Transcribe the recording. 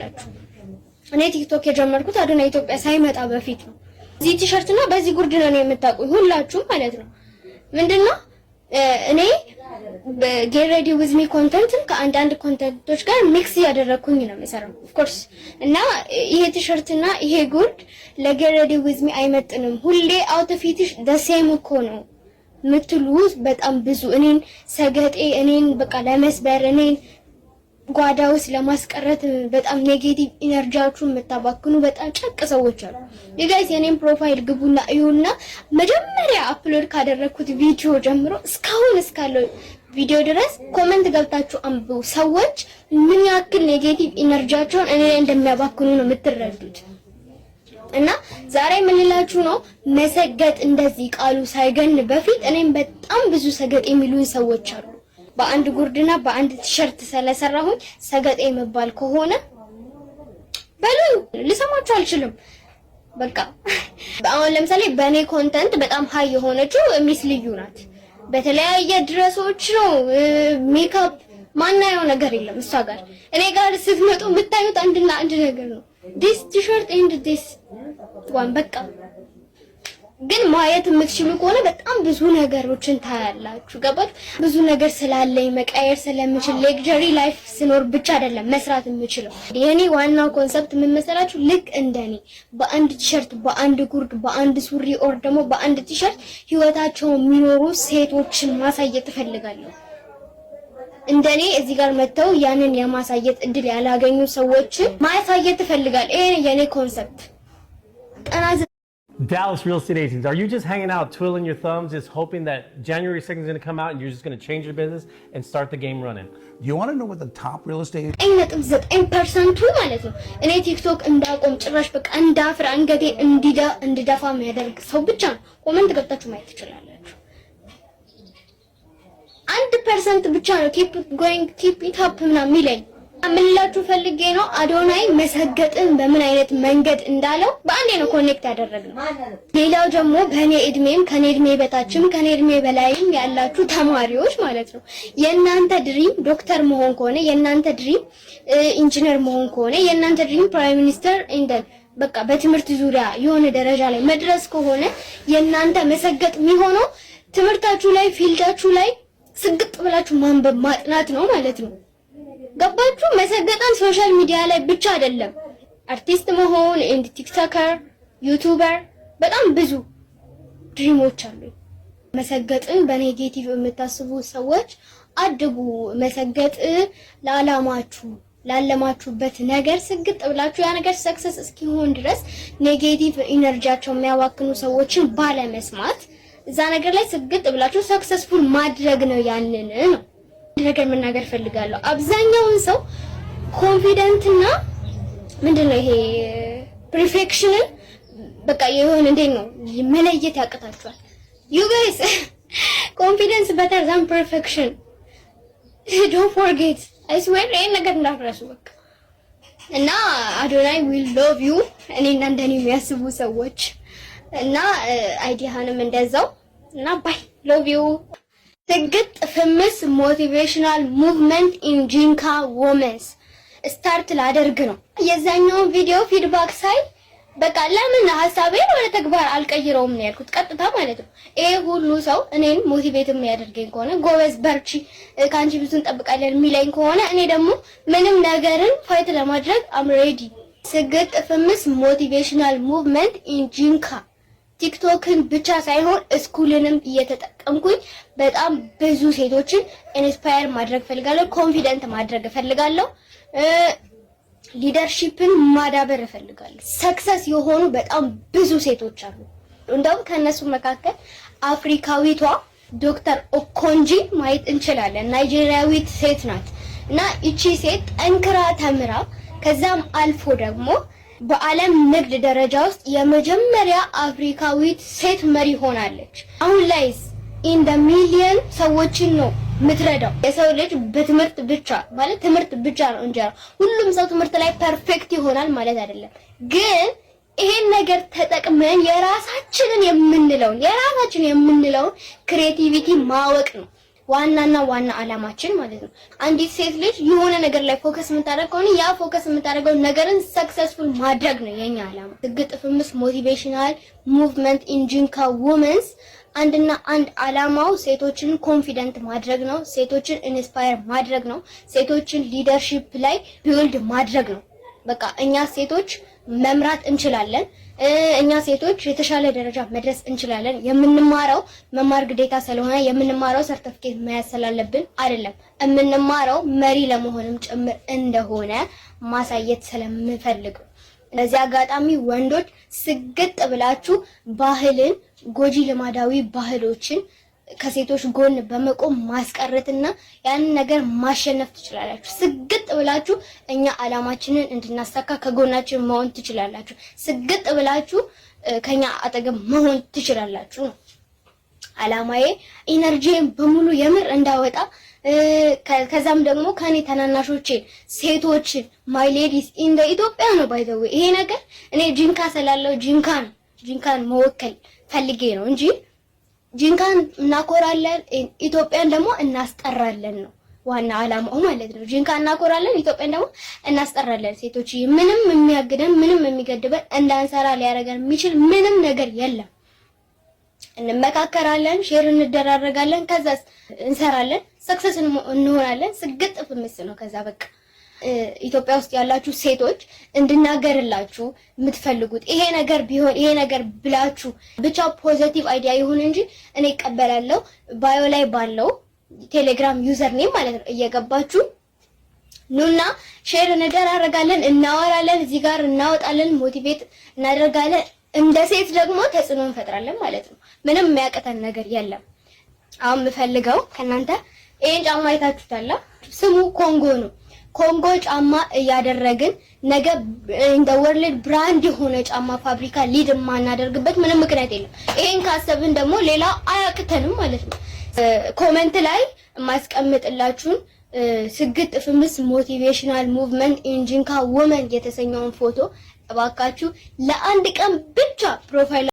ታውቃላችሁ እኔ ቲክቶክ የጀመርኩት አዶናይ ኢትዮጵያ ሳይመጣ በፊት ነው እዚህ ቲሸርትና በዚህ ጉርድ ነው የምታውቁኝ ሁላችሁም ማለት ነው ምንድነው እኔ get ready with me ኮንተንትን ከአንዳንድ ኮንተንቶች ጋር ሚክስ ያደረኩኝ ነው የምሰራው ኦፍ ኮርስ እና ይሄ ቲሸርትና ይሄ ጉርድ ለget ready with me አይመጥንም ሁሌ አውትፊትሽ the same እኮ ነው ምትሉት በጣም ብዙ እኔን ሰገጤ እኔን በቃ ለመስበር እኔን ጓዳውስ ለማስቀረት በጣም ኔጌቲቭ ኢነርጂያችሁን መታባክኑ በጣም ጨቅ ሰዎች አሉ you የኔን ፕሮፋይል ግቡና እዩና መጀመሪያ አፕሎድ ካደረኩት ቪዲዮ ጀምሮ እስካሁን እስካለው ቪዲዮ ድረስ ኮሜንት ገብታችሁ አንብቡ ሰዎች ምን ያክል ኔጌቲቭ ኢነርጂያቸውን እኔ እንደሚያባክኑ ነው የምትረዱት እና ዛሬ ምን ልላችሁ ነው መሰገጥ እንደዚህ ቃሉ ሳይገን በፊት እኔም በጣም ብዙ ሰገጥ የሚሉኝ ሰዎች አሉ በአንድ ጉርድና በአንድ ቲሸርት ስለሰራሁኝ ሰገጤ መባል ከሆነ በሉኝ ልሰማችሁ አልችልም በቃ አሁን ለምሳሌ በኔ ኮንተንት በጣም ሃይ የሆነችው ሚስ ልዩ ናት በተለያየ ድረሶች ነው ሜካፕ ማናየው ነገር የለም እሷ ጋር እኔ ጋር ስትመጡ የምታዩት አንድና አንድ ነገር ነው this t-shirt and this one በቃ ግን ማየት የምትችሉ ከሆነ በጣም ብዙ ነገሮችን ታያላችሁ ገባችሁ ብዙ ነገር ስላለኝ መቀየር ስለምችል ሌክዠሪ ላይፍ ስኖር ብቻ አይደለም መስራት የምችለው የኔ ዋናው ኮንሰፕት ምን መሰላችሁ ልክ እንደኔ በአንድ ቲሸርት በአንድ ጉርድ በአንድ ሱሪ ኦር ደግሞ በአንድ ቲሸርት ህይወታቸው የሚኖሩ ሴቶችን ማሳየት እፈልጋለሁ እንደኔ እዚህ ጋር መተው ያንን የማሳየት እድል ያላገኙ ሰዎችን ማሳየት እፈልጋለሁ ይሄ የኔ ኮንሰፕት Dallas real estate agents, are you just hanging out, twiddling your thumbs, just hoping that January 2nd is going to come out and you're just going to change your business and start the game running? Do you want to know what the top real estate? 9.9% ማለት ነው እኔ ቲክቶክ እንዳቆም ጭራሽ በቃ እንዳፍራ አንገቴ እንዲደፋ የሚያደርግ ሰው ብቻ ነው ኮሜንት ገብታችሁ ማየት ትችላላችሁ 1% ብቻ ነው keep it up ምናምን የሚለኝ አምላችሁ ፈልጌ ነው አዶናይ መሰገጥን በምን አይነት መንገድ እንዳለው በአንዴ ነው ኮኔክት ያደረግነው ሌላው ደግሞ በኔ እድሜም ከኔ እድሜ በታችም ከኔ እድሜ በላይም ያላችሁ ተማሪዎች ማለት ነው የናንተ ድሪም ዶክተር መሆን ከሆነ የናንተ ድሪም ኢንጂነር መሆን ከሆነ የናንተ ድሪም ፕራይም ሚኒስተር በቃ በትምህርት ዙሪያ የሆነ ደረጃ ላይ መድረስ ከሆነ የናንተ መሰገጥ የሚሆነው ትምህርታችሁ ላይ ፊልዳችሁ ላይ ስግጥ ብላችሁ ማንበብ ማጥናት ነው ማለት ነው ገባችሁ መሰገጣን ሶሻል ሚዲያ ላይ ብቻ አይደለም አርቲስት መሆን እንደ ቲክቶከር ዩቲዩበር በጣም ብዙ ድሪሞች አሉ መሰገጥን በኔጌቲቭ የምታስቡ ሰዎች አድጉ መሰገጥ ለዓላማችሁ ላለማችሁበት ነገር ስግጥ ብላችሁ ያ ነገር ሰክሰስ እስኪሆን ድረስ ኔጌቲቭ ኢነርጂያቸው የሚያዋክኑ ሰዎችን ባለመስማት እዛ ነገር ላይ ስግጥ ብላችሁ ሰክሰስፉል ማድረግ ነው ያንን ነው ነገር መናገር ፈልጋለሁ አብዛኛውን ሰው ኮንፊደንትና ምንድነው ይሄ ፐርፌክሽን በቃ የሆነ እንዴት ነው መለየት ያቀታችኋል you guys confidence better than perfection don't forget I swear ይሄን ነገር እንዳትረሱ በቃ እና አዶናይ will love you እኔና እንደኔ የሚያስቡ ሰዎች እና አይዲያንም እንደዛው እና bye love you ስግጥ ፍምስ ሞቲቬሽናል ሙቭመንት ኢን ጂንካ ወመንስ ስታርት ላደርግ ነው የዛኛውን ቪዲዮ ፊድባክ ሳይ በቃ ለምን ሐሳቤን ወደ ተግባር አልቀይረውም ነው ያልኩት ቀጥታ ማለት ነው ይሄ ሁሉ ሰው እኔን ሞቲቬት የሚያደርገኝ ከሆነ ጎበዝ በርቺ ካንቺ ብዙ እንጠብቃለን የሚለኝ ከሆነ እኔ ደግሞ ምንም ነገርን ፋይት ለማድረግ አም ሬዲ ስግጥ ፍምስ ሞቲቬሽናል ሙቭመንት ኢን ጂንካ ቲክቶክን ብቻ ሳይሆን ስኩልንም እየተጠቀምኩኝ በጣም ብዙ ሴቶችን ኢንስፓየር ማድረግ ፈልጋለሁ ኮንፊደንት ማድረግ ፈልጋለሁ ሊደርሺፕን ማዳበር ፈልጋለሁ ሰክሰስ የሆኑ በጣም ብዙ ሴቶች አሉ እንደውም ከነሱ መካከል አፍሪካዊቷ ዶክተር ኦኮንጂ ማየት እንችላለን ናይጄሪያዊት ሴት ናት እና እቺ ሴት ጠንክራ ተምራ ከዛም አልፎ ደግሞ በዓለም ንግድ ደረጃ ውስጥ የመጀመሪያ አፍሪካዊት ሴት መሪ ሆናለች አሁን ላይስ ኢን ደ ሚሊየን ሰዎችን ነው ምትረዳው የሰው ልጅ በትምህርት ብቻ ማለት ትምህርት ብቻ ነው እንጂ ሁሉም ሰው ትምህርት ላይ ፐርፌክት ይሆናል ማለት አይደለም ግን ይሄን ነገር ተጠቅመን የራሳችንን የምንለውን ክሬቲቪቲ ማወቅ ነው ዋናና ዋና አላማችን ማለት ነው። አንዲት ሴት ልጅ የሆነ ነገር ላይ ፎከስ የምታደርግ ከሆነ ያ ፎከስ የምታደርገው ነገርን ሰክሰስፉል ማድረግ ነው የኛ አላማ። ስግጥ ፍምስ ሞቲቬሽናል ሙቭመንት ኢን ጂንካ ውመንስ አንድና አንድ አላማው ሴቶችን ኮንፊደንት ማድረግ ነው። ሴቶችን ኢንስፓየር ማድረግ ነው። ሴቶችን ሊደርሺፕ ላይ ቢልድ ማድረግ ነው። በቃ እኛ ሴቶች መምራት እንችላለን። እኛ ሴቶች የተሻለ ደረጃ መድረስ እንችላለን። የምንማረው መማር ግዴታ ስለሆነ የምንማረው ሰርቲፊኬት መያዝ ስላለብን አይደለም። የምንማረው መሪ ለመሆንም ጭምር እንደሆነ ማሳየት ስለምፈልግ ነው። ለዚህ አጋጣሚ ወንዶች ስግጥ ብላችሁ ባህልን፣ ጎጂ ልማዳዊ ባህሎችን ከሴቶች ጎን በመቆም ማስቀረትና ያንን ነገር ማሸነፍ ትችላላችሁ። ስግጥ ብላችሁ እኛ አላማችንን እንድናሳካ ከጎናችን መሆን ትችላላችሁ። ስግጥ ብላችሁ ከኛ አጠገብ መሆን ትችላላችሁ ነው አላማዬ። ኢነርጂን በሙሉ የምር እንዳወጣ ከዛም ደግሞ ከኔ ተናናሾቼን ሴቶችን ማይ ሌዲስ ኢን ኢትዮጵያ ነው ባይ ዘ ዌይ ይሄ ነገር እኔ ጂንካ ስላለው ጂንካን መወከል ፈልጌ ነው እንጂ ጂንካን እናኮራለን፣ ኢትዮጵያን ደግሞ እናስጠራለን ነው ዋና አላማው ማለት ነው። ጂንካን እናኮራለን፣ ኢትዮጵያን ደግሞ እናስጠራለን። ሴቶች ምንም የሚያግደን ምንም የሚገድበን እንዳንሰራ ሊያደርገን የሚችል ምንም ነገር የለም። እንመካከራለን፣ ሼር እንደራረጋለን፣ ከዛ እንሰራለን፣ ሰክሰስ እንሆናለን። ስግጥ ፍምስ ነው ከዛ በቃ ኢትዮጵያ ውስጥ ያላችሁ ሴቶች እንድናገርላችሁ የምትፈልጉት ይሄ ነገር ቢሆን ይሄ ነገር ብላችሁ ብቻ ፖዚቲቭ አይዲያ ይሁን እንጂ እኔ እቀበላለሁ። ባዮ ላይ ባለው ቴሌግራም ዩዘር ኔም ማለት ነው እየገባችሁ ኑና ሼር እንደራረጋለን፣ እናወራለን፣ እዚህ ጋር እናወጣለን፣ ሞቲቬት እናደርጋለን። እንደ ሴት ደግሞ ተጽዕኖ እንፈጥራለን ማለት ነው። ምንም የሚያቀተን ነገር የለም። አሁን የምፈልገው ከናንተ ይሄን ጫማ አይታችሁታል። ስሙ ኮንጎ ነው። ኮንጎ ጫማ እያደረግን ነገ እንደ ወርልድ ብራንድ የሆነ ጫማ ፋብሪካ ሊድ ማናደርግበት ምንም ምክንያት የለም። ይሄን ካሰብን ደግሞ ሌላ አያቅተንም ማለት ነው። ኮሜንት ላይ የማስቀምጥላችሁን ስግጥ ፍምስ ሞቲቬሽናል ሙቭመንት ኢን ጂንካ ውመን የተሰኘውን ፎቶ እባካችሁ ለአንድ ቀን ብቻ ፕሮፋይል